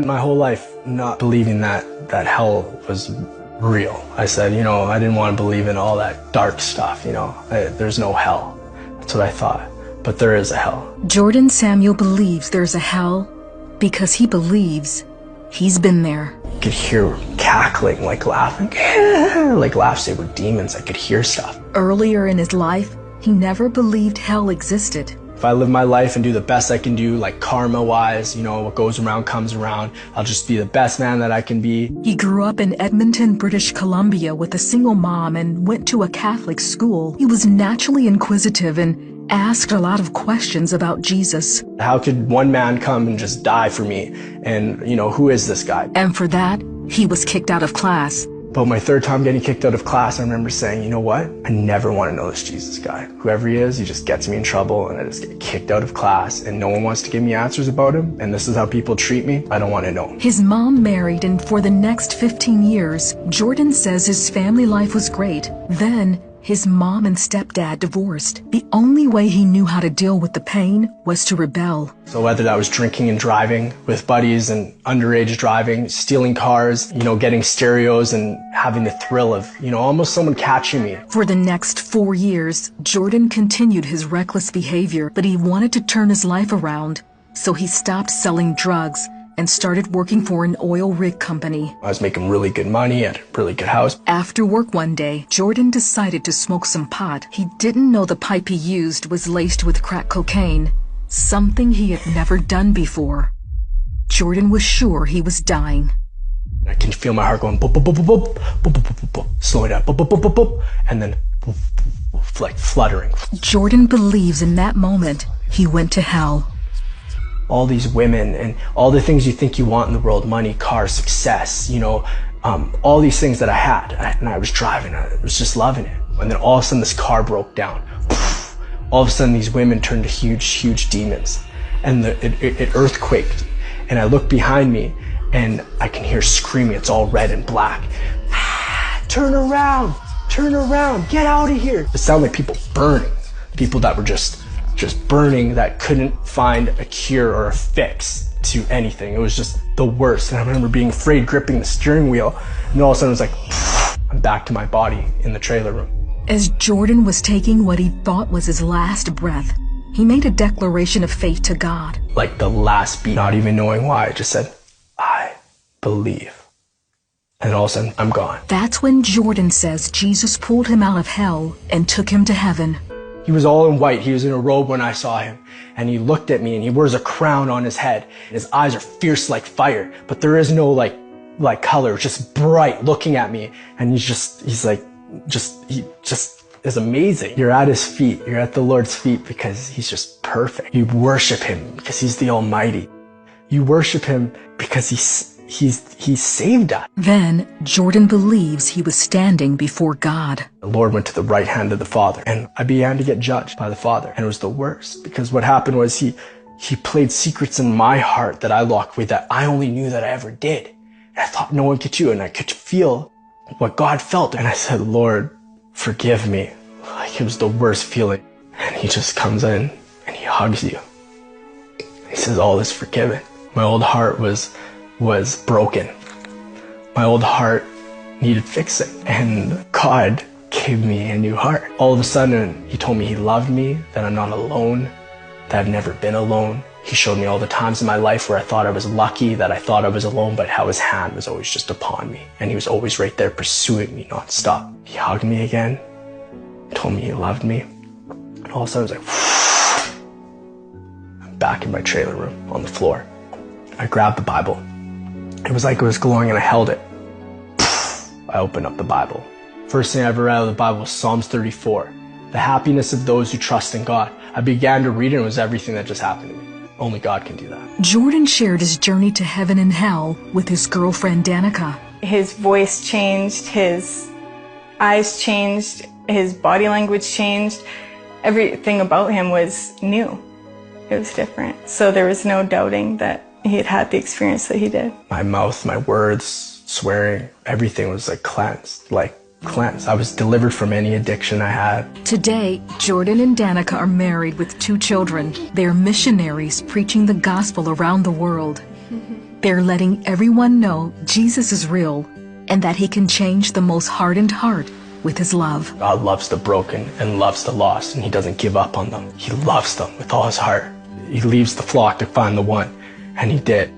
My whole life not believing that hell was real. I said, I didn't want to believe in all that dark stuff, there's no hell. That's what I thought. But there is a hell. Jordan Samuel believes there's a hell because he believes he's been there. I could hear cackling, like laughing, like laughs. They were demons. I could hear stuff. Earlier in his life, he never believed hell existed. If I live my life and do the best I can do, like karma-wise, what goes around comes around, I'll just be the best man that I can be. He grew up in Edmonton, British Columbia with a single mom and went to a Catholic school. He was naturally inquisitive and asked a lot of questions about Jesus. How could one man come and just die for me? And, who is this guy? And for that, he was kicked out of class. But my third time getting kicked out of class, I remember saying, you know what? I never want to know this Jesus guy. Whoever he is, he just gets me in trouble and I just get kicked out of class and no one wants to give me answers about him. And this is how people treat me. I don't want to know. His mom married, and for the next 15 years, Jordan says his family life was great. Then, his mom and stepdad divorced. The only way he knew how to deal with the pain was to rebel. So whether that was drinking and driving with buddies and underage driving, stealing cars, getting stereos and having the thrill of, almost someone catching me. For the next 4 years, Jordan continued his reckless behavior, but he wanted to turn his life around. So he stopped selling drugs and started working for an oil rig company. I was making really good money at a really good house. After work one day, Jordan decided to smoke some pot. He didn't know the pipe he used was laced with crack cocaine, something he had never done before. Jordan was sure he was dying. I can feel my heart going boop, boop, boop, boop, boop, boop, boop, boop, boop, slowing down, boop, boop, boop, boop, boop, and then boop, boop, boop, like fluttering. Jordan believes in that moment he went to hell. All these women and all the things you think you want in the world, money, cars, success, all these things that I had, and I was driving, I was just loving it. And then all of a sudden this car broke down. All of a sudden these women turned to huge, huge demons. And it earthquaked. And I look behind me and I can hear screaming, it's all red and black. Turn around, get out of here. It sounded like people burning, people that were just burning, that couldn't find a cure or a fix to anything. It was just the worst. And I remember being afraid, gripping the steering wheel, and all of a sudden it was like, I'm back to my body in the trailer room. As Jordan was taking what he thought was his last breath, he made a declaration of faith to God. Like the last beat, not even knowing why, I just said, I believe. And all of a sudden, I'm gone. That's when Jordan says Jesus pulled him out of hell and took him to heaven. He was all in white. He was in a robe when I saw him. And he looked at me and he wears a crown on his head. And his eyes are fierce like fire, but there is no like color, just bright looking at me. And he just is amazing. You're at his feet. You're at the Lord's feet because he's just perfect. You worship him because he's the Almighty. You worship him because he saved us. Then Jordan believes he was standing before God. The Lord went to the right hand of the Father, and I began to get judged by the Father. And it was the worst, because what happened was he played secrets in my heart that I locked away that I only knew that I ever did. And I thought no one could do, and I could feel what God felt. And I said, Lord, forgive me. Like it was the worst feeling. And he just comes in and he hugs you. He says, all is forgiven. My old heart was broken. My old heart needed fixing, and God gave me a new heart. All of a sudden, he told me he loved me, that I'm not alone, that I've never been alone. He showed me all the times in my life where I thought I was lucky, that I thought I was alone, but how his hand was always just upon me, and he was always right there pursuing me nonstop. He hugged me again, told me he loved me, and all of a sudden I was like, I'm back in my trailer room on the floor. I grabbed the Bible. It was like it was glowing and I held it. I opened up the Bible. First thing I ever read out of the Bible was Psalms 34. The happiness of those who trust in God. I began to read it and it was everything that just happened to me. Only God can do that. Jordan shared his journey to heaven and hell with his girlfriend Danica. His voice changed, his eyes changed, his body language changed. Everything about him was new. It was different. So there was no doubting that he had had the experience that he did. My mouth, my words, swearing, everything was like cleansed. I was delivered from any addiction I had. Today, Jordan and Danica are married with 2 children. They are missionaries preaching the gospel around the world. They're letting everyone know Jesus is real and that he can change the most hardened heart with his love. God loves the broken and loves the lost, and he doesn't give up on them. He loves them with all his heart. He leaves the flock to find the one, and he did.